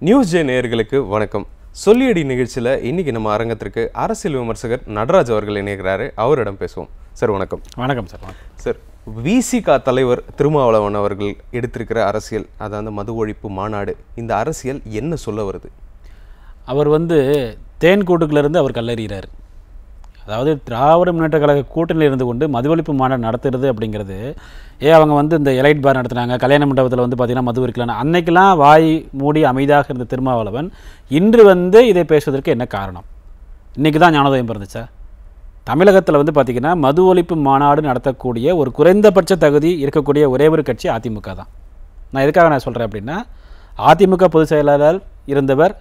News J நேயர்களுக்கு வணக்கம். சொல்லியடி நிகழ்ச்சியில் இன்னைக்கு நம்ம அரங்கத்திற்கு அரசியல் விமர்சகர் நடராஜ் அவர்கள் இணைகிறாரு. அவரிடம் பேசுவோம். சார் வணக்கம். வணக்கம் சார். சார், விசிக தலைவர் திருமாவளவன் அவர்கள் எடுத்திருக்கிற அரசியல், அதாவது மது ஒழிப்பு மாநாடு, இந்த அரசியல் என்ன சொல்ல வருது? அவர் தேன் கூட்டுக்குலேருந்து அவர் கல்லறிகிறார். அதாவது திராவிட முன்னேற்ற கழக கூட்டணியில் இருந்து கொண்டு மது ஒழிப்பு மாநாடு நடத்துறது அப்படிங்கிறது, அவங்க இந்த எலைட் பார் நடத்துனாங்க, கல்யாண மண்டபத்தில் பார்த்திங்கன்னா மது இருக்கலாம், அன்னைக்கெல்லாம் வாய் மூடி அமைதியாக இருந்த திருமாவளவன் இன்று இதை பேசுவதற்கு என்ன காரணம்? இன்றைக்கி தான் ஞானோதயம் பிறந்துச்சா? தமிழகத்தில் பார்த்திங்கன்னா மது ஒழிப்பு மாநாடு நடத்தக்கூடிய ஒரு குறைந்தபட்ச தகுதி இருக்கக்கூடிய ஒரே ஒரு கட்சி அதிமுக தான். நான் எதுக்காக சொல்கிறேன் அப்படின்னா, அதிமுக பொதுச் செயலாளர் இருந்தவர்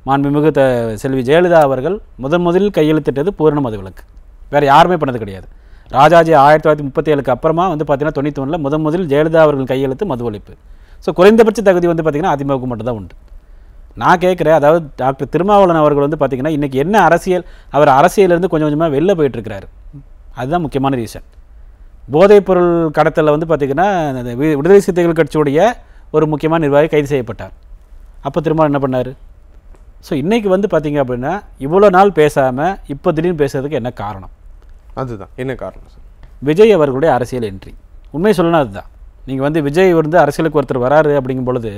மாண்புமிகு செல்வி ஜெயலலிதா அவர்கள் முதலில் கையெழுத்திட்டது பூரண மது விலக்கு. வேறு யாருமே பண்ணது கிடையாது. ராஜாஜி 1937 அப்புறமா பார்த்திங்கன்னா 91 முதலில் ஜெயலலிதா அவர்கள் கையெழுத்து மது ஒழிப்பு. ஸோ குறைந்தபட்ச தகுதி பார்த்திங்கன்னா அதிமுக மட்டும்தான் உண்டு. நான் கேட்குறேன், அதாவது டாக்டர் திருமாவளவன் அவர்கள் பார்த்திங்கன்னா இன்றைக்கி என்ன அரசியல், அவர் அரசியலேருந்து கொஞ்சம் கொஞ்சமாக வெளில போயிட்டுருக்கிறாரு. அதுதான் முக்கியமான ரீசன். போதைப்பொருள் கடத்தலில் பார்த்திங்கன்னா விடுதலை சிறுத்தைகள் கட்சியுடைய ஒரு முக்கியமான நிர்வாகி கைது செய்யப்பட்டார். அப்போ திரும்ப என்ன பண்ணார்? ஸோ இன்றைக்கி பார்த்திங்க அப்படின்னா இவ்வளோ நாள் பேசாமல் இப்போ திடீர்னு பேசுறதுக்கு என்ன காரணம்? அதுதான் என்ன காரணம் சார்? விஜய் அவர்களுடைய அரசியல் என்ட்ரி. உண்மை சொல்லணும் அதுதான். நீங்கள் விஜய் அரசியலுக்கு ஒருத்தர் வராரு அப்படிங்கும் பொழுது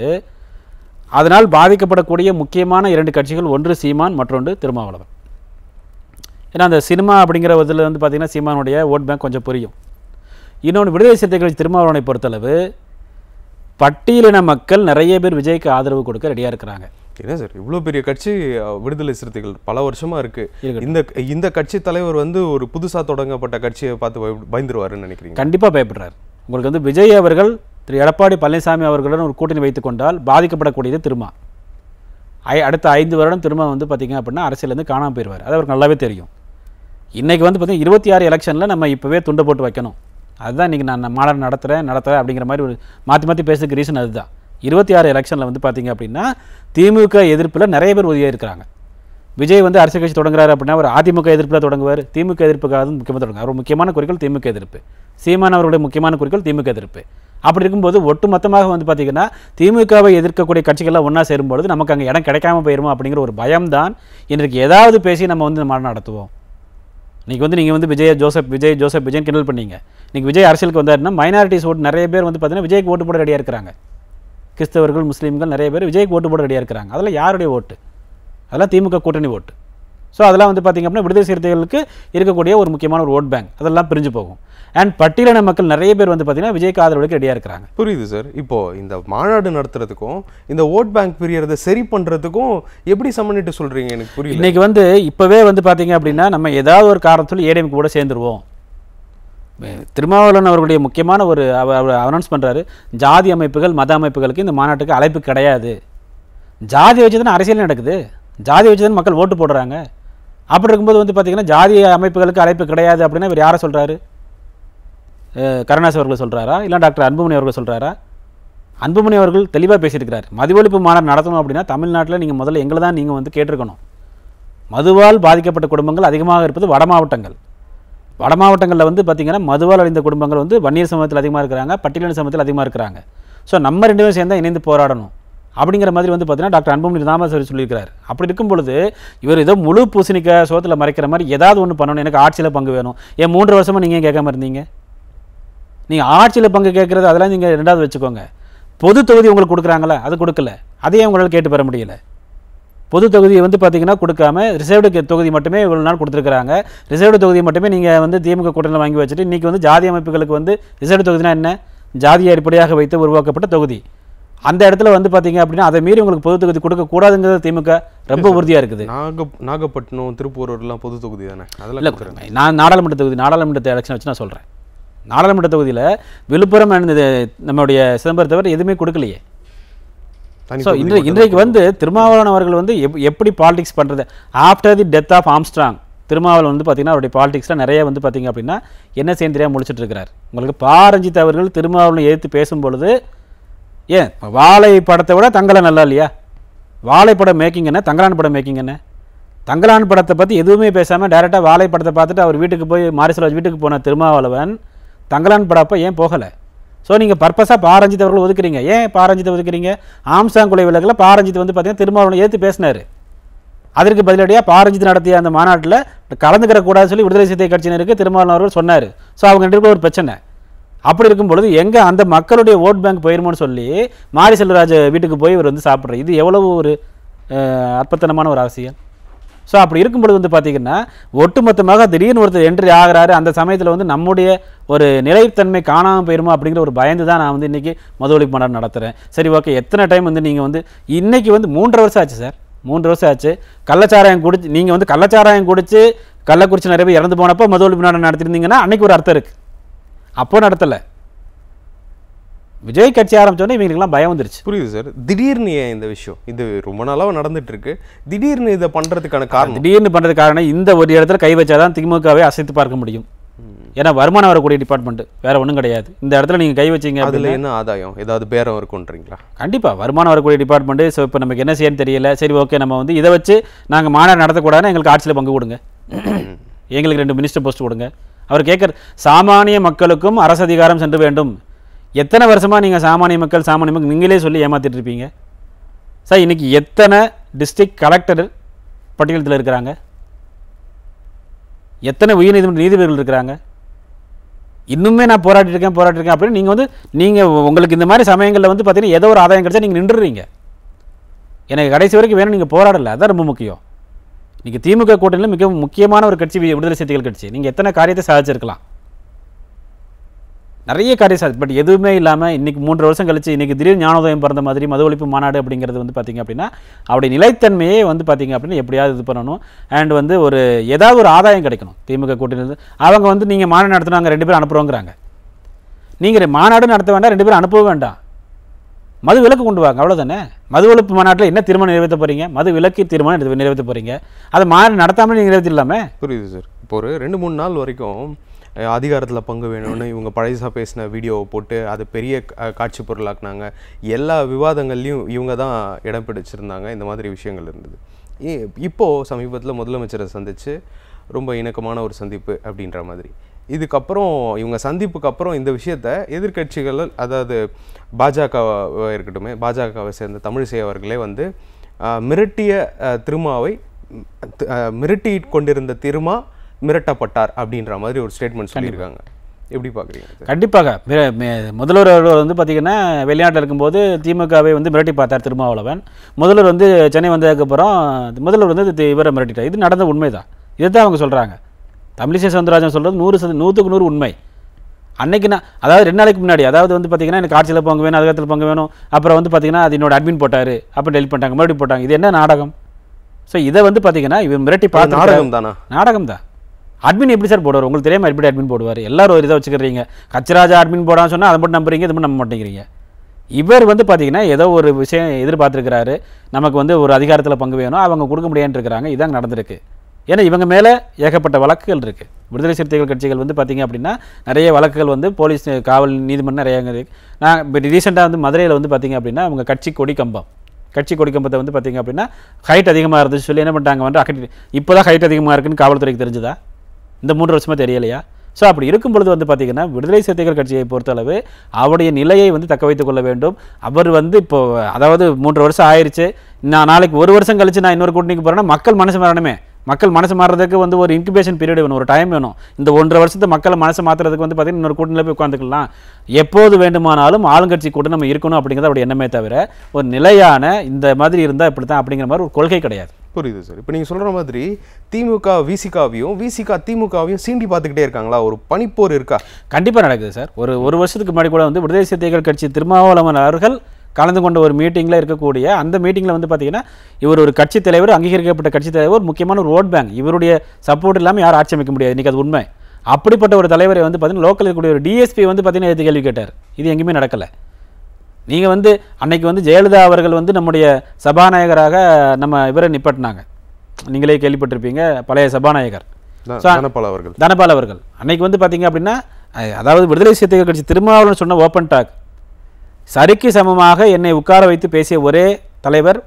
அதனால் பாதிக்கப்படக்கூடிய முக்கியமான 2 கட்சிகள், ஒன்று சீமான், மற்றொன்று திருமாவளவன். ஏன்னா அந்த சினிமா அப்படிங்கிற இதில் பார்த்திங்கன்னா சீமானுடைய ஓட் பேங்க் கொஞ்சம் புரியும். இன்னொன்று விடுதலை சிறுத்தைகள் கட்சி திருமாவளவனை பொறுத்தளவு பட்டியலின மக்கள் நிறைய பேர் விஜய்க்கு ஆதரவு கொடுக்க ரெடியாக இருக்கிறாங்க. என்ன சார், இவ்வளோ பெரிய கட்சி விடுதலை சிறுத்தைகள் பல வருஷமாக இருக்குது. இந்த கட்சி தலைவர் ஒரு புதுசாக தொடங்கப்பட்ட கட்சியை பார்த்து பயந்துருவாருன்னு நினைக்கிறீங்க? கண்டிப்பாக பயப்படுறாரு. உங்களுக்கு விஜய் அவர்கள் திரு எடப்பாடி பழனிசாமி அவர்களுடன் ஒரு கூட்டணி வைத்து கொண்டால் பாதிக்கப்படக்கூடியது திருமா. அடுத்த 5 வருடம் திரும்ப பார்த்திங்க அப்படின்னா அரசியலேருந்து காணாமல் போயிடுவார். அது அவருக்கு நல்லாவே தெரியும். இன்றைக்கி பார்த்திங்கன்னா 26 எலெக்ஷனில் நம்ம இப்போவே துண்டை போட்டு வைக்கணும். அதுதான் இன்றைக்கி நான் மாநாடு நடத்துகிறேன் அப்படிங்கிற மாதிரி ஒரு மாற்றி பேசுறதுக்கு ரீசன் அதுதான். 26 எலெக்ஷனில் பார்த்திங்க அப்படின்னா திமுக எதிர்ப்பில் நிறைய பேர் உதவியாக இருக்கிறாங்க. விஜய் அரசியல் கட்சி தொடங்குறாரு அப்படின்னா அவர் அதிமுக எதிர்ப்பில் தொடங்குவார். திமுக எதிர்ப்புக்காக முக்கியமாக தொடங்குவார். அவர் முக்கியமான குறிக்கோள் திமுக எதிர்ப்பு. சீமான் அவருடைய முக்கியமான குறிக்கோள் திமுக எதிர்ப்பு. அப்படி இருக்கும்போது ஒட்டுமொத்தமாக பார்த்திங்கன்னா திமுகவை எதிர்க்கக்கூடிய கட்சிகள்லாம் ஒன்றா சேரும்பொழுது நமக்கு அங்கே இடம் கிடைக்காம போயிருமோ அப்படிங்கிற ஒரு பயம்தான் இன்றைக்கு ஏதாவது பேசி நம்ம மாநாடு நடத்துவோம். இன்றைக்கி நீங்கள் விஜய் ஜோசப் கிண்டல் பண்ணீங்க. இன்றைக்கி விஜய் அரசியலுக்கு வந்தாருன்னா மைனாரிட்டிஸ் ஓட்டு நிறைய பேர் பார்த்திங்கன்னா விஜய்க்கு ஓட்டு போட ரெடியாக இருக்கிறாங்க. கிறிஸ்தவர்கள், முஸ்லீம்கள் நிறைய பேர் விஜய்க்கு ஓட்டு போட ரெடியாக இருக்கிறாங்க. அதெல்லாம் யாருடைய ஓட்டு? அதெல்லாம் திமுக கூட்டணி ஓட்டு. ஸோ அதெல்லாம் பார்த்திங்க அப்படின்னா விடுதலை சிறுத்தைகளுக்கு இருக்கக்கூடிய ஒரு முக்கியமான ஒரு ஓட் பேங்க். அதெல்லாம் பிரிஞ்சு போகும். அண்ட் பட்டியலின மக்கள் நிறைய பேர் பார்த்திங்கன்னா விஜய்க்கு ஆதரவுக்கு ரெடியாக இருக்கிறாங்க. புரியுது சார். இப்போது இந்த மாநாடு நடத்துறதுக்கும் இந்த ஓட் பேங்க் பிரியறதை சரி பண்ணுறதுக்கும் எப்படி சமன்னிட்டு சொல்கிறீங்க? எனக்கு புரியல. இன்றைக்கி இப்போவே பார்த்திங்க அப்படின்னா நம்ம ஏதாவது ஒரு காரணத்தில் ஏடிஎம் கூட சேர்ந்துருவோம். திருமாவளவன் அவர்களுடைய முக்கியமான ஒரு அவர் அனௌன்ஸ் பண்ணுறாரு, ஜாதி அமைப்புகள் மத அமைப்புகளுக்கு இந்த மாநாட்டுக்கு அழைப்பு கிடையாது. ஜாதி வச்சு தானே அரசியல் நடக்குது. ஜாதி வச்சு தானே மக்கள் ஓட்டு போடுறாங்க. அப்படி இருக்கும்போது பார்த்திங்கன்னா ஜாதி அமைப்புகளுக்கு அழைப்பு கிடையாது அப்படின்னா இவர் யாரை சொல்கிறாரு? கருணாஸ் அவர்கள் சொல்கிறாரா, இல்லை டாக்டர் அன்புமணி அவர்கள் சொல்கிறாரா? அன்புமணி அவர்கள் தெளிவாக பேசியிருக்கிறார். மது ஒழிப்பு மாநாடு நடத்தணும் அப்படின்னா தமிழ்நாட்டில் நீங்கள் முதல்ல எங்களை தான் நீங்கள் கேட்டிருக்கணும். மதுவால் பாதிக்கப்பட்ட குடும்பங்கள் அதிகமாக இருப்பது வட மாவட்டங்கள். வட மாவட்டங்களில் பார்த்திங்கன்னா மதுவால் அடைந்த குடும்பங்கள் வன்னியர் சமூகத்தில் அதிகமாக இருக்கிறாங்க, பட்டியலின சமூகத்தில் அதிகமாக இருக்கிறாங்க. ஸோ நம்ம 2 பேரும் சேர்ந்தால் இணைந்து போராடணும் அப்படிங்கிற மாதிரி பார்த்திங்கன்னா டாக்டர் அன்புமணி ராமதாஸ் சொல்லியிருக்கிறார். அப்படி இருக்கும் பொழுது இவர் ஏதோ முழு பூசணிக்காய் சோத்தில் மறைக்கிற மாதிரி ஏதாவது ஒன்று பண்ணணும், எனக்கு ஆட்சியில் பங்கு வேணும். 3 வருஷமாக நீங்கள் கேட்காம இருந்தீங்க? நீங்கள் ஆட்சியில் பங்கு கேட்குறது அதெல்லாம் நீங்கள் 2வது வச்சுக்கோங்க. பொது தொகுதி உங்களுக்கு கொடுக்குறாங்களா? அது கொடுக்கல. அதையே உங்களால் கேட்டு பெற முடியல. பொது தொகுதியை பார்த்திங்கன்னா கொடுக்காம ரிசர்வ்டு தொகுதி மட்டுமே இவ்வளோ நாள் கொடுத்துருக்குறாங்க. ரிசர்வ்டு தொகுதியை மட்டுமே நீங்கள் திமுக கூட்டணியில் வாங்கி வச்சுட்டு இன்றைக்கி ஜாதி அமைப்புகளுக்கு ரிசர்வ்டு தொகுதினா என்ன? ஜாதியை அடிப்படையாக வைத்து உருவாக்கப்பட்ட தொகுதி. அந்த இடத்துல பார்த்திங்க அப்படின்னா அதை மீறி உங்களுக்கு பொது தொகுதி கொடுக்கக்கூடாதுங்கிறது திமுக ரொம்ப உறுதியாக இருக்குது. நாகப்பட்டினம், திருப்பூர்லாம் பொது தொகுதி தானே? அதெல்லாம் இல்லை, நான் நாடாளுமன்ற எலெக்ஷன் வச்சு நான் சொல்கிறேன். நாடாளுமன்ற தொகுதியில் விழுப்புரம் நம்மளுடைய சிதம்பரத்தை தவிர எதுவுமே கொடுக்கலையே. ஸோ இன்றைக்கு திருமாவளவன் அவர்கள் எப்படி பாலிடிக்ஸ் பண்ணுறது? After the death of Armstrong Thirumavalavan பார்த்திங்கன்னா அவருடைய பாலிடிக்ஸில் நிறைய பார்த்திங்க அப்படின்னா என்ன செய்ய தெரியாமல் முடிச்சுட்டு இருக்கிறார். உங்களுக்கு ரஞ்சித் அவர்கள் திருமாவளவனை எதிர்த்து பேசும்பொழுது, ஏன் வாழை படத்தை விட தங்கலான் நல்லா இல்லையா? வாழை படம் மேக்கிங் என்ன, தங்கலான் படம் மேக்கிங் என்ன? தங்கலான் படத்தை பற்றி எதுவுமே பேசாமல் டேரெக்டாக வாழை படத்தை பார்த்துட்டு அவர் வீட்டுக்கு போய் மாரிசெல்வராஜ் வீட்டுக்கு போன திருமாவளவன் தங்கலான் படப்போ ஏன் போகலை? ஸோ நீங்கள் பர்பஸாக பா ரஞ்சித் அவர்கள் ஒதுக்குறீங்க. ஏன் பா ரஞ்சித்தை ஒதுக்குறீங்க? ஆம்சாங் கொலை வழக்கில் பா ரஞ்சித் வந்து பார்த்தீங்கன்னா திருமாவளவன் ஏற்று பேசினார். அதற்கு பதிலடியாக பா ரஞ்சித் நடத்திய அந்த மாநாட்டில் கலந்துக்கிற கூடாதுன்னு சொல்லி விடுதலை சிறுத்தை கட்சியினருக்கு திருமாவளவன் அவர்கள் சொன்னார். ஸோ அவங்க ரெண்டு பேரும் ஒரு பிரச்சனை. அப்படி இருக்கும் பொழுது எங்கே அந்த மக்களுடைய ஓட் பேங்க் போயிருமோன்னு சொல்லி மாரி செல்வராஜ் வீட்டுக்கு போய் இவர் வந்து சாப்பிட்றாரு. இது எவ்வளவு ஒரு அற்பத்தனமான ஒரு அரசியல். ஸோ அப்படி இருக்கும்பொழுது வந்து பார்த்திங்கன்னா ஒட்டுமொத்தமாக திடீர்னு ஒருத்தர் என்ட்ரி ஆகிறாரு. அந்த சமயத்தில் வந்து நம்முடைய ஒரு நிலைத்தன்மை காணாமல் போயிருமோ அப்படிங்கிற ஒரு பயந்து தான் நான் வந்து இன்றைக்கி மது ஒழிப்பு மாநாடு நடத்துகிறேன். சரி, ஓகே, எத்தனை டைம் வந்து நீங்கள் வந்து இன்றைக்கி வந்து 3.5 வருஷம் ஆச்சு சார், 3 வருஷம் ஆச்சு. கள்ளச்சாராயம் குடிச்சு நீங்கள் வந்து கள்ளச்சாராயம் குடிச்சு கள்ளக்குறிச்சி நிறைய பேர் இறந்து போனப்போ மது ஒழிப்பு மாநாடு நடத்திருந்தீங்கன்னா அன்றைக்கி ஒரு அர்த்தம் இருக்குது. அப்போ நடத்தலை. விஜய் கட்சி ஆரம்பித்தோன்னே இவங்களுக்குலாம் பயம் வந்துருச்சு. புரியுது சார். திடீர்னு ஏன் இந்த விஷயம் இது ரொம்ப நாளாக நடந்துட்டு இருக்கு, திடீர்னு இதை பண்ணுறதுக்கான காரணம்? திடீர்னு பண்ணுறதுக்கு காரணம் இந்த ஒரு இடத்துல கை வச்சாதான் திமுகவை அசைத்து பார்க்க முடியும். ஏன்னா வருமானம் வரக்கூடிய டிபார்ட்மெண்ட் வேற ஒன்றும் கிடையாது. இந்த இடத்துல நீங்கள் கை வச்சிங்க அதில் என்ன ஆதாயம், ஏதாவது பேரம் இருக்குன்றீங்களா? கண்டிப்பாக வருமானம் வரக்கூடிய டிபார்ட்மெண்ட்டு. ஸோ இப்போ நமக்கு என்ன செய்யன்னு தெரியல. சரி, ஓகே, நம்ம வந்து இதை வச்சு நாங்கள் மாநாடு நடத்தக்கூடாதுன்னு எங்களுக்கு ஆட்சியில் பங்கு கொடுங்க, எங்களுக்கு 2 மினிஸ்டர் போஸ்ட் கொடுங்க. அவர் கேட்குற சாமானிய மக்களுக்கும் அரசு அதிகாரம் சென்று வேண்டும். எத்தனை வருஷமாக நீங்கள் சாமானிய மக்கள் நீங்களே சொல்லி ஏமாற்றிட்டு இருப்பீங்க சார். இன்றைக்கி எத்தனை டிஸ்ட்ரிக்ட் கலெக்டர் பட்டியலத்தில் இருக்கிறாங்க, எத்தனை உயர்நீதிமன்ற நீதிபதிகள் இருக்கிறாங்க. இன்னுமே நான் போராட்டிருக்கேன் அப்படின்னு நீங்கள் உங்களுக்கு இந்த மாதிரி சமயங்களில் வந்து பார்த்தீங்கன்னா ஏதோ ஒரு ஆதாயம் கிடைச்சா நீங்கள் நின்றுறீங்க. எனக்கு கடைசி வரைக்கும் வேணும், நீங்கள் போராடலை, அதுதான் ரொம்ப முக்கியம். இன்றைக்கி திமுக கூட்டணியில் மிக முக்கியமான ஒரு கட்சி விடுதலை சிறுத்தைகள் கட்சி. நீங்கள் எத்தனை காரியத்தை சாதிச்சிருக்கலாம், நிறைய காரியம் சாதிச்சு. பட் எதுவுமே இல்லாமல் இன்றைக்கி 3 வருஷம் கழிச்சு இன்றைக்கி திடீர் ஞானோதயம் பிறந்த மாதிரி மது ஒழிப்பு மாநாடு அப்படிங்கிறது வந்து பார்த்திங்க அப்படின்னா அவருடைய நிலைத்தன்மையே வந்து பார்த்திங்க அப்படின்னா எப்படியாவது இது பண்ணணும். அண்ட் வந்து ஒரு ஏதாவது ஒரு ஆதாயம் கிடைக்கணும் திமுக கூட்டணியிலிருந்து. அவங்க வந்து நீங்கள் மாநாடு நடத்தினாங்க 2 பேரும் அனுப்புகிறோங்கிறாங்க. நீங்கள் மாநாடு நடத்த வேண்டாம், 2 பேரும் அனுப்ப வேண்டாம், மது விலக்கு கொண்டு வாங்க, அவ்வளோதானே. மது ஒழிப்பு மாநாட்டில் என்ன தீர்மானம் நிறைவேற்ற போகிறீங்க? மது விலக்கு தீர்மானம் நிறைவேற்ற போகிறீங்க. அதை மாநாடு நடத்தாமல் நீங்கள் நிறைவேற்றிடலாமே. புரியுது சார். இப்போ ஒரு 2-3 நாள் வரைக்கும் அதிகாரத்தில் பங்கு வேணும்னு இவங்க பழையசாக பேசின வீடியோவை போட்டு அதை பெரிய காட்சி பொருளாக்குனாங்க. எல்லா விவாதங்கள்லையும் இவங்க தான் இடம் பிடிச்சிருந்தாங்க. இந்த மாதிரி விஷயங்கள் இருந்தது. இப்போது சமீபத்தில் முதலமைச்சரை சந்தித்து ரொம்ப இணக்கமான ஒரு சந்திப்பு அப்படின்ற மாதிரி. இதுக்கப்புறம் இவங்க சந்திப்புக்கு அப்புறம் இந்த விஷயத்தை எதிர்கட்சிகள், அதாவது பாஜகவாக இருக்கட்டும், பாஜகவை சேர்ந்த தமிழிசை அவர்களே வந்து மிரட்டிய திருமாவை மிரட்டி கொண்டிருந்த திருமா மிரட்டப்பட்டார் அப்படின்ற மாதிரி ஒரு ஸ்டேட்மெண்ட் சொல்லியிருக்காங்க. எப்படி பார்க்குறீங்க? கண்டிப்பாக முதல்வர் வந்து பார்த்திங்கன்னா வெளிநாட்டில் இருக்கும்போது திமுகவை வந்து மிரட்டி பார்த்தார் திருமாவளவன். முதல்வர் வந்து சென்னை வந்ததுக்கப்புறம் முதல்வர் வந்து இவரை மிரட்டிட்டார். இது நடந்த உண்மை தான். இதை தான் அவங்க சொல்கிறாங்க. தமிழிசை சவுந்தரராஜன் சொல்கிறது 100% உண்மை. அன்றைக்கி நான் அதாவது 2 நாளைக்கு முன்னாடி, அதாவது வந்து பார்த்திங்கன்னா எனக்கு ஆட்சியில் பங்கு வேணும், அதிகாரத்தில் பங்கு வேணும், அப்புறம் வந்து பார்த்திங்கன்னா அது என்னோட அட்மின் போட்டார், அப்புறம் டெலிட் பண்ணிட்டாங்க, மறுபடியும் போட்டாங்க. இது என்ன நாடகம்? ஸோ இதை வந்து பார்த்திங்கன்னா இவர் மிரட்டி பார்த்து நாடகம் தானா? நாடகம் தான். அட்மின் எப்படி சார் போடுவார்? உங்களுக்கு தெரியாமல் எப்படி அட்மின் போடுவார்? எல்லாரும் ஒரு இதை வச்சுக்கிறீங்க. கச்சராஜா அட்மின் போடான்னு சொன்னால் அதை மட்டும் நம்புறீங்க, இது மட்டும் நம்ப மாட்டேங்கிறீங்க. இவர் வந்து பார்த்திங்கன்னா ஏதோ ஒரு விஷயம் எதிர்பார்த்துருக்கிறாரு, நமக்கு வந்து ஒரு அதிகாரத்தில் பங்கு வேணும், அவங்க கொடுக்க முடியான்னு இருக்கிறாங்க. இதாங்க நடந்திருக்கு. ஏன்னா இவங்க மேலே ஏகப்பட்ட வழக்குகள் இருக்குது. விடுதலை சிறுத்தைகள் கட்சிகள் வந்து பார்த்திங்க அப்படின்னா நிறைய வழக்குகள் வந்து போலீஸ், காவல், நீதிமன்றம் நிறைய இருக்குது. நான் இப்போ ரீசெண்டாக வந்து மதுரையில் வந்து பார்த்திங்க அப்படின்னா அவங்க கட்சி கொடி கம்பத்தை வந்து பார்த்திங்க அப்படின்னா ஹைட் அதிகமாக இருந்துச்சு சொல்லி என்ன பண்ணிட்டாங்க வந்து இப்போ தான் ஹைட் அதிகமாக இருக்குன்னு காவல்துறைக்கு தெரிஞ்சுதா? இந்த 3 வருஷமாக தெரியலையா? ஸோ அப்படி இருக்கும் பொழுது வந்து பார்த்திங்கன்னா விடுதலை சிறுத்தைகள் கட்சியை பொறுத்தளவு அவருடைய நிலையை வந்து தக்க வைத்துக் கொள்ள வேண்டும். அவர் வந்து இப்போ அதாவது 3 வருஷம் ஆயிடுச்சு, நான் நாளைக்கு 1 வருஷம் கழிச்சு நான் இன்னொரு கூட்டணிக்கு போகிறேன்னா மக்கள் மனசு மாறணுமே. மக்கள் மனசு மாறுறதுக்கு வந்து ஒரு இன்குபேஷன் பீரியட் வேணும், ஒரு டைம் வேணும். இந்த 1.5 வருஷத்தை மக்களை மனசு மாற்றுறதுக்கு வந்து பார்த்திங்கன்னா இன்னொரு கூட்டணியில் போய் உட்காந்துக்கலாம். எப்போது வேண்டுமானாலும் ஆளுங்கட்சி கூட நம்ம இருக்கணும் அப்படிங்கிறது அவருடைய எண்ணமே தவிர ஒரு நிலையான இந்த மாதிரி இருந்தால் இப்படி தான் அப்படிங்கிற மாதிரி ஒரு கொள்கை கிடையாது. புரியுது சார். இப்போ நீங்கள் சொல்கிற மாதிரி திமுக விசிக திமுகவையும் சீண்டி பார்த்துக்கிட்டே இருக்காங்களா? ஒரு பனிப்போர் இருக்கா? கண்டிப்பாக நடக்குது சார். ஒரு வருஷத்துக்கு முன்னாடி கூட வந்து விடுதலை சிறுத்தைகள் கட்சி திருமாவளவன் அவர்கள் கலந்து கொண்ட ஒரு மீட்டிங்கில் இருக்கக்கூடிய அந்த மீட்டிங்கில் வந்து பார்த்திங்கன்னா இவர் ஒரு கட்சி தலைவர், அங்கீகரிக்கப்பட்ட கட்சி தலைவர், முக்கியமான ஒரு ஓட் பேங்க், இவருடைய சப்போர்ட் இல்லாமல் யாரும் ஆட்சி அமைக்க முடியாது. இன்றைக்கி அது உண்மை. அப்படிப்பட்ட ஒரு தலைவரை வந்து பார்த்திங்கன்னா லோக்கல் இருக்கக்கூடிய ஒரு டிஎஸ்பி வந்து பார்த்திங்கன்னா எடுத்து கேள்வி கேட்டார். இது எங்கேயுமே நடக்கலை. நீங்கள் வந்து அன்னைக்கு வந்து ஜெயலலிதா அவர்கள் வந்து நம்முடைய சபாநாயகராக நம்ம இவரை நிப்பாட்டினாங்க. நீங்களே கேள்விப்பட்டிருப்பீங்க, பழைய சபாநாயகர் தனபால் அவர்கள். அன்னைக்கு வந்து பார்த்தீங்க அப்படின்னா அதாவது விடுதலை சிறுத்தைகள் கட்சி திருமாவளவன் சொன்ன ஓப்பன் டாக், சரிக்கு சமமாக என்னை உட்கார வைத்து பேசிய ஒரே தலைவர்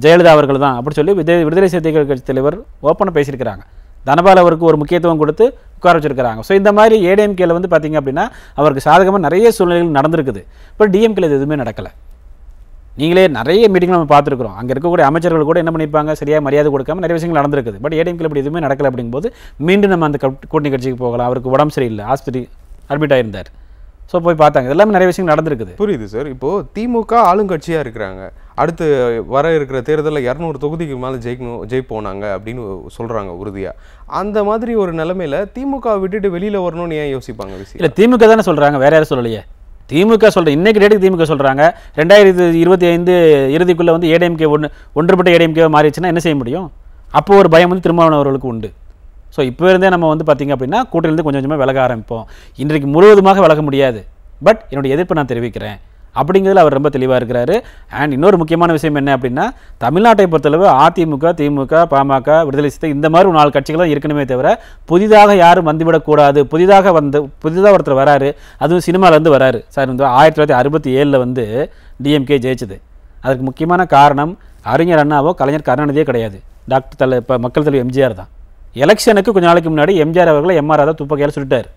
ஜெயலலிதா அவர்கள் தான் அப்படி சொல்லி விடுதலை சிறுத்தைகள் கட்சி தலைவர் ஓப்பனாக பேசியிருக்கிறாங்க. தனபால் அவருக்கு ஒரு முக்கியத்துவம் கொடுத்து உட்கார வச்சிருக்கிறாங்க. ஸோ இந்த மாதிரி ஏடிஎம்கேல வந்து பார்த்தீங்க அப்படின்னா அவருக்கு சாதகமாக நிறைய சூழ்நிலைகள் நடந்திருக்குது. இப்போ டிஎம்கேல இது எதுவுமே நடக்கலை. நீங்களே நிறைய மீட்டிங் நம்ம பார்த்துருக்குறோம். அங்கே இருக்கக்கூடிய அமைச்சர்கள் கூட என்ன பண்ணியிருப்பாங்க, சரியாக மரியாதை கொடுக்காம நிறைய விஷயங்கள் நடந்திருக்குது. பட் ஏடிஎம்கேல இப்படி எதுவுமே நடக்கலை. அப்படிங்கும்போது மீண்டும் நம்ம அந்த கூட்டணி கட்சிக்கு போகலாம். அவருக்கு உடம்பு சரியில்லை, ஆஸ்பத்திரி அட்மிட் ஆயிருந்தார். ஸோ போய் பார்த்தாங்க. எல்லாமே நிறைய விஷயங்கள் நடந்திருக்குது. புரியுது சார். இப்போது திமுக ஆளுங்கட்சியாக இருக்கிறாங்க. அடுத்து வர இருக்கிற தேர்தலில் 200 தொகுதிக்கு மேலே ஜெயிப்போம் நாங்கள் அப்படின்னு சொல்கிறாங்க உறுதியாக. அந்த மாதிரி ஒரு நிலைமையில் திமுக விட்டுட்டு வெளியில் வரணும்னு ஏன் யோசிப்பாங்க? இல்லை, திமுக தானே சொல்கிறாங்க, வேற யாரும் சொல்லலையே. திமுக சொல்கிறேன், இன்றைக்கி டேட்டுக்கு திமுக சொல்கிறாங்க 2025 இறுதிக்குள்ளே வந்து ஏடிஎம்கே ஒன்றுபட்ட ஏடிஎம்கே மாறிடுச்சுன்னா என்ன செய்ய முடியும்? அப்போது ஒரு பயம் வந்து திருமாவளவன் அவர்களுக்கு உண்டு. ஸோ இப்போ இருந்தே நம்ம வந்து பார்த்திங்க அப்படின்னா கூட்டிலிருந்து கொஞ்சம் கொஞ்சமாக விலக ஆரம்பிப்போம். இன்றைக்கு முழுவதுமாக விலக முடியாது, பட் என்னுடைய எதிர்ப்பை நான் தெரிவிக்கிறேன் அப்படிங்கிறதுல அவர் ரொம்ப தெளிவாக இருக்கிறாரு. அண்ட் இன்னொரு முக்கியமான விஷயம் என்ன அப்படின்னா, தமிழ்நாட்டை பொறுத்தளவு அதிமுக, திமுக, பாமக, விடுதலை சிறுத்தை இந்த மாதிரி 4 கட்சிகள் தான் இருக்கணுமே தவிர புதிதாக யாரும் வந்துவிடக்கூடாது. புதிதாக ஒருத்தர் வராரு, அதுவும் சினிமாவிலேருந்து வராரு சார். வந்து 1967 வந்து டிஎம்கே ஜெயிச்சது. அதுக்கு முக்கியமான காரணம் அறிஞர் அண்ணாவோ கலைஞர் கருணாநிதியோ கிடையாது, டாக்டர் இப்போ மக்கள் தலைவர் எம்ஜிஆர் தான். எலெக்ஷனுக்கு கொஞ்ச நாளைக்கு முன்னாடி எம்ஜிஆர் அவர்களை எம்ஆர் ராதா துப்பாக்கியால் சுட்டார்.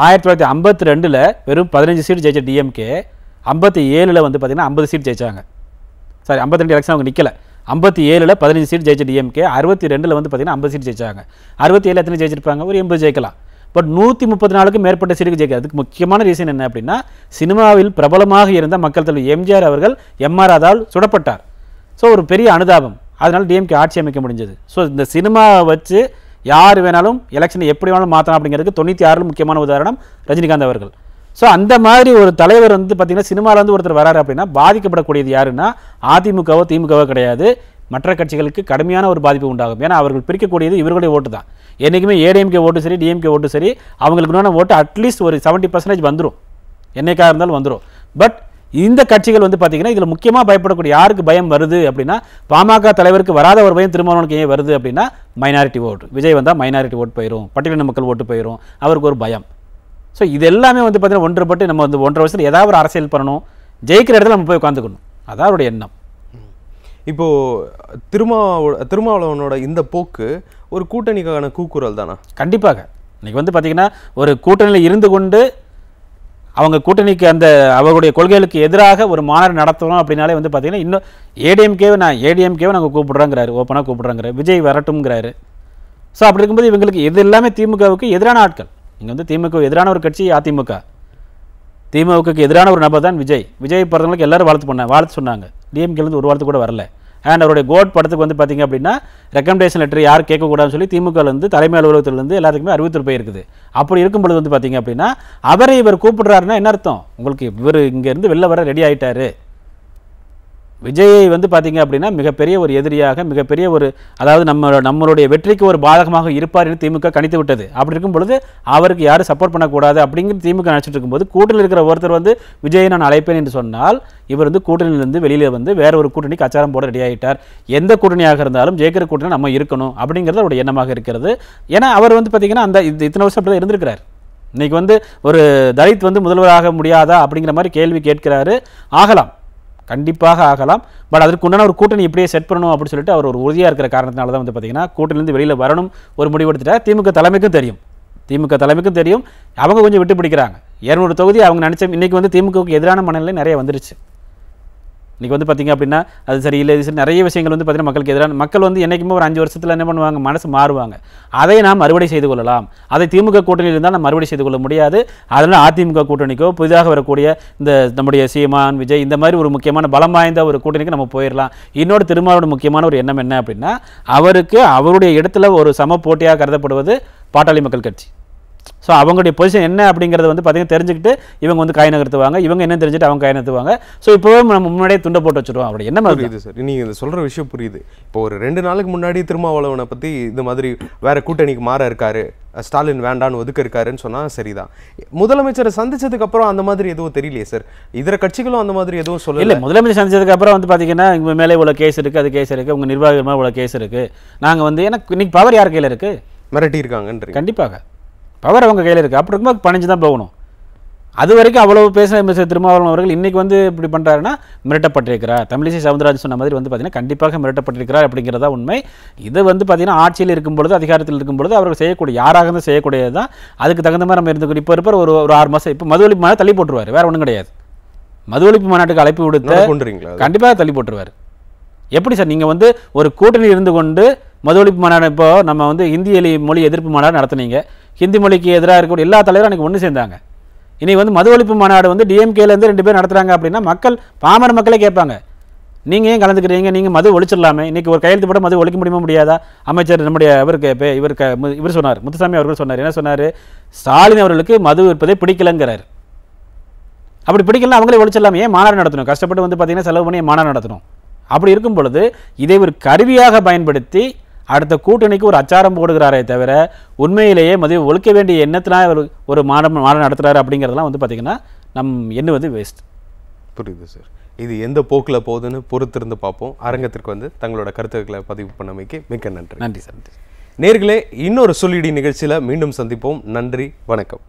1952 வெறும் 15 சீட் ஜெயிச்ச டிஎம்கே 57 வந்து பார்த்தீங்கன்னா 50 சீட் ஜெயிச்சாங்க. சாரி, 52 எலெக்ஷன் அவங்க நிற்கல. 57 15 சீட் ஜெயிச்ச டிஎம்கே 62 வந்து பார்த்தீங்கன்னா 50 சீட் ஜெயிச்சாங்க. 67 எத்தனை ஜெயிச்சிருப்பாங்க? ஒரு 80 ஜெயிக்கலாம். பட் 134க்கும் மேற்பட்ட சீட்டுக்கு ஜெயிக்க. அதுக்கு முக்கியமான ரீசன் என்ன அப்படின்னா, சினிமாவில் பிரபலமாக இருந்த மக்கள் தலைவர் எம்ஜிஆர் அவர்கள் எம்ஆர் ராதாவால் சுடப்பட்டார். ஸோ ஒரு பெரிய அனுதாபம், அதனால் டிஎம்கே ஆட்சி அமைக்க முடிஞ்சது. ஸோ இந்த சினிமாவை வச்சு யார் வேணாலும் எலெக்ஷனை எப்படி வேணாலும் மாற்றலாம் அப்படிங்கிறதுக்கு 96 முக்கியமான உதாரணம் ரஜினிகாந்த் அவர்கள். ஸோ அந்த மாதிரி ஒரு தலைவர் வந்து பார்த்திங்கன்னா சினிமாவில் வந்து ஒருத்தர் வராரு அப்படின்னா பாதிக்கப்படக்கூடியது யாருன்னா அதிமுகவோ திமுகவோ கிடையாது, மற்ற கட்சிகளுக்கு கடுமையான ஒரு பாதிப்பு உண்டாகும். ஏன்னா அவர்கள் பிரிக்கக்கூடியது இவர்களுடைய ஓட்டு தான். என்றைக்குமே ஏடிஎம்கே ஓட்டு சரி, டிஎம்கே ஓட்டு சரி, அவங்களுக்கு ஓட்டு அட்லீஸ்ட் ஒரு 70% வந்துடும், என்னைக்காக இருந்தாலும் வந்துடும். பட் இந்த கட்சிகள் வந்து பார்த்தீங்கன்னா இதில் முக்கியமாக பயப்படக்கூடிய யாருக்கு பயம் வருது அப்படின்னா, பாமக தலைவருக்கு வராத ஒரு பயம் திருமாவளவனுக்கு ஏன் வருது அப்படின்னா, மைனாரிட்டி ஓட்டு. விஜய் வந்தால் மைனாரிட்டி ஓட்டு போயிடும், பட்டியலின மக்கள் ஓட்டு போயிடும், அவருக்கு ஒரு பயம். ஸோ இது எல்லாமே வந்து பார்த்தீங்கன்னா ஒன்றுபட்டு நம்ம வந்து 1.5 வருஷத்தில் ஏதாவது ஒரு அரசியல் பண்ணணும், ஜெயிக்கிற இடத்துல நம்ம போய் உட்காந்துக்கணும், அதான் அவருடைய எண்ணம். இப்போது திருமாவளவனோட இந்த போக்கு ஒரு கூட்டணிக்கான கூக்குரல் தானா? கண்டிப்பாக. இன்றைக்கி வந்து பார்த்திங்கன்னா ஒரு கூட்டணியில் இருந்து கொண்டு அவங்க கூட்டணிக்கு அந்த அவருடைய கொள்கைகளுக்கு எதிராக ஒரு மாநாடு நடத்தணும் அப்படின்னாலே வந்து பார்த்திங்கன்னா இன்னும் ஏடிஎம்கேவை நாங்கள் கூப்பிடுறோங்கிறாரு, ஓப்பனாக கூப்பிடுறோங்கிறாரு, விஜய் வரட்டும்ங்கிறாரு. ஸோ அப்படி இருக்கும்போது இவங்களுக்கு இது எல்லாமே திமுகவுக்கு எதிரான ஆட்கள். இங்கே வந்து திமுக எதிரான ஒரு கட்சி அதிமுக, திமுகவுக்கு எதிரான ஒரு நபர் தான் விஜய். விஜய் பிறந்தவங்களுக்கு எல்லாரும் வாழ்த்து சொன்னாங்க. டிஎம்கேலேருந்து ஒரு வாழ்த்து கூட வரல. அண்ட் அவருடைய கோட் படத்துக்கு வந்து பார்த்திங்க அப்படின்னா ரெக்கமெண்டேஷன் லெட்டர் யார் கேட்கக்கூடாதுன்னு சொல்லி திமுகலேருந்து தலைமை அலுவலகத்திலேருந்து எல்லாத்துக்குமே அறிவித்து போயிருக்குது. அப்படி இருக்கும்பொழுது வந்து பார்த்திங்க அப்படின்னா அவரை இவர் கூப்பிடுறாருன்னா என்ன அர்த்தம்? உங்களுக்கு இவர் இங்கேருந்து வெளில வர ரெடி ஆகிட்டாரு. விஜயை வந்து பார்த்திங்க அப்படின்னா மிகப்பெரிய ஒரு எதிரியாக, மிகப்பெரிய ஒரு அதாவது நம்மளுடைய வெற்றிக்கு ஒரு பாதகமாக இருப்பார் என்று திமுக கணித்து விட்டது. அப்படி இருக்கும் பொழுது அவருக்கு யாரும் சப்போர்ட் பண்ணக்கூடாது அப்படிங்கிற திமுக நினச்சிட்டு இருக்கும்போது கூட்டணியில் இருக்கிற ஒருத்தர் வந்து விஜயை நான் அழைப்பேன் என்று சொன்னால் இவர் வந்து கூட்டணியிலிருந்து வெளியில் வந்து வேற ஒரு கூட்டணிக்கு அச்சாரம் போட ரெடி ஆகிட்டார். எந்த கூட்டணியாக இருந்தாலும் ஜெயிக்கிற கூட்டணி நம்ம இருக்கணும் அப்படிங்கிறது அவருடைய எண்ணமாக இருக்கிறது. ஏன்னா அவர் வந்து பார்த்திங்கன்னா அந்த இத்தனை வருஷம் அப்படி தான் இருந்திருக்கிறார். இன்றைக்கி வந்து ஒரு தலித் வந்து முதல்வராக முடியாதா அப்படிங்கிற மாதிரி கேள்வி கேட்கிறாரு. ஆகலாம், கண்டிப்பாக ஆகலாம். பட் அதற்கு உண்டான ஒரு கூட்டணி இப்படியே செட் பண்ணணும் அப்படின்னு சொல்லிட்டு அவர் ஒரு உறுதியாக இருக்கிற காரணத்தினால தான் வந்து பார்த்திங்கன்னா கூட்டணியிலேருந்து வெளியில் வரணும் ஒரு முடிவெடுத்துட்டார். திமுக தலைமைக்கும் தெரியும், அவங்க கொஞ்சம் விட்டு பிடிக்கிறாங்க. 200 தொகுதி அவங்க நினச்ச இன்றைக்கி வந்து திமுகவுக்கு எதிரான மனநிலை நிறைய வந்துருச்சு. இன்றைக்கி வந்து பார்த்திங்க அப்படின்னா அது சரியில்லை, இது சரி, நிறைய விஷயங்கள் வந்து பார்த்திங்கன்னா மக்களுக்கு எதிரான மக்கள் வந்து என்றைக்குமே ஒரு 5 வருஷத்தில் என்ன பண்ணுவாங்க, மனசு மாறுவாங்க. அதை நாம் அறுவடை செய்து கொள்ளலாம். அதை திமுக கூட்டணியில் இருந்தால் நம்ம அறுவடை செய்து கொள்ள முடியாது. அதனால் அதிமுக கூட்டணிக்கோ புதிதாக வரக்கூடிய இந்த நம்முடைய சீமான், விஜய் இந்த மாதிரி ஒரு முக்கியமான பலம் வாய்ந்த ஒரு கூட்டணிக்கு நம்ம போயிடலாம். இன்னொரு திருமாவளவன் முக்கியமான ஒரு எண்ணம் என்ன அப்படின்னா, அவருக்கு அவருடைய இடத்துல ஒரு சம போட்டியாக கருதப்படுவது பாட்டாளி மக்கள் கட்சி. ஸோ அவங்களுடைய பொசிஷன் என்ன அப்படிங்கிறத வந்து பார்த்திங்கன்னா தெரிஞ்சுக்கிட்டு இவங்க வந்து காய் நகர்த்துவாங்க, இவங்க என்ன தெரிஞ்சுட்டு அவங்க காய் நகர்த்துவாங்க. ஸோ இப்போவே நம்ம முன்னாடியே துண்டை போட்டு வச்சுருவோம். அப்படி என்ன புரியுது சார், நீங்கள் இந்த சொல்கிற விஷயம் புரியுது. இப்போ ஒரு 2 நாளுக்கு முன்னாடி திருமாவளவனை பற்றி இந்த மாதிரி வேற கூட்டணிக்கு மாற இருக்காரு, ஸ்டாலின் வேண்டான்னு ஒதுக்க இருக்காருன்னு சொன்னால் சரிதான். முதலமைச்சரை சந்திச்சதுக்கு அப்புறம் அந்த மாதிரி எதுவும் தெரியலையே சார், இதர கட்சிகளும் அந்த மாதிரி எதுவும் சொல்லல. இல்லை, முதலமைச்சர் சந்திச்சதுக்கு அப்புறம் வந்து பார்த்தீங்கன்னா இவங்க மேலே இவ்வளோ கேஸ் இருக்குது, அது கேஸ் இருக்குது, உங்கள் நிர்வாகிகள் மேலே இவ்வளோ கேஸ் இருக்குது, நாங்கள் வந்து எனக்கு இன்னைக்கு பவர் யார் கையில் இருக்குது, மிரட்டி இருக்காங்கன்ற. கண்டிப்பாக பவர் அவங்க கையில் இருக்குது. அப்படி இருக்கும்போது பணிஞ்சு தான் போகணும். அது வரைக்கும் அவ்வளவு பேசின மிஸ்டர் திருமாவளவன் அவர்கள் இன்றைக்கி வந்து இப்படி பண்ணுறாருன்னா மிரட்டப்பட்டிருக்கிறார். தமிழிசை சவுந்தரராஜன் சொன்ன மாதிரி வந்து பார்த்தீங்கன்னா கண்டிப்பாக மிரட்டப்பட்டிருக்கிறார் அப்படிங்கிறதா உண்மை. இது வந்து பார்த்தீங்கன்னா ஆட்சியில் இருக்கும் பொழுது, அதிகாரத்தில் இருக்கும் பொழுது அவர்கள் செய்யக்கூடிய யாராக இருந்தால் செய்யக்கூடியது தான். அதுக்கு தகுந்த மாதிரி நம்ம இருந்துக்கணும். இப்போ இருப்பார் ஒரு 6 மாதம் இப்போ மது ஒழிப்பு மாநாடு தள்ளி போட்டுருவார், வேறு ஒன்றும் கிடையாது. மது ஒழிப்பு மாநாட்டுக்கு அழைப்பு விடுத்த கண்டிப்பாக தள்ளி போட்டுருவார். எப்படி சார் நீங்கள் வந்து ஒரு கூட்டணி இருந்து கொண்டு மது ஒழிப்பு மாநாடு, இப்போ நம்ம வந்து ஹிந்தி மொழி எதிர்ப்பு மாநாடு நடத்துனீங்க, ஹிந்தி மொழிக்கு எதிராக இருக்கக்கூடிய எல்லா தலைவரும் அன்றைக்கி ஒன்று சேர்ந்தாங்க. இன்றைக்கி வந்து மது ஒழிப்பு மாநாடு வந்து டிஎம்கேலேருந்து 2 பேர் நடத்துகிறாங்க அப்படின்னா மக்கள், பாமர மக்களே கேட்பாங்க, நீங்கள் ஏன் கலந்துக்கிறீங்க, நீங்கள் மது ஒழிச்சிடலாமே, இன்றைக்கி ஒரு கையெழுத்து போட்டு மது ஒழிக்க முடியுமா முடியாதா? அமைச்சர் நம்முடைய இவர் சொன்னார், முத்துசாமி அவர்கள் சொன்னார், என்ன சொன்னார், ஸ்டாலின் அவர்களுக்கு மது விற்பதை பிடிக்கலங்கிறார். அப்படி பிடிக்கலன்னா அவங்களே ஒழிச்சிடலாமே, ஏன் மாநாடு நடத்தணும், கஷ்டப்பட்டு வந்து பார்த்தீங்கன்னா செலவு பண்ணி மாநாடு நடத்தணும். அப்படி இருக்கும் பொழுது இதை ஒரு கருவியாக பயன்படுத்தி அடுத்த கூட்டணிக்கு ஒரு அச்சாரம் போடுகிறாரே தவிர உண்மையிலேயே மது ஒழிக்க வேண்டிய எண்ணத்தினால் ஒரு மாநாடு நடத்துகிறாரு அப்படிங்கிறதெல்லாம் வந்து பார்த்திங்கன்னா எண்ணுவது வேஸ்ட். புரியுது சார். இது எந்த போக்கில் போகுதுன்னு பொறுத்திருந்து பார்ப்போம். அரங்கத்திற்கு வந்து தங்களோட கருத்துக்களை பதிவு பண்ணமைக்கு மிக்க நன்றி. நன்றி சார். நேயர்களே, இன்னொரு சொல்லிடி நிகழ்ச்சியில் மீண்டும் சந்திப்போம். நன்றி, வணக்கம்.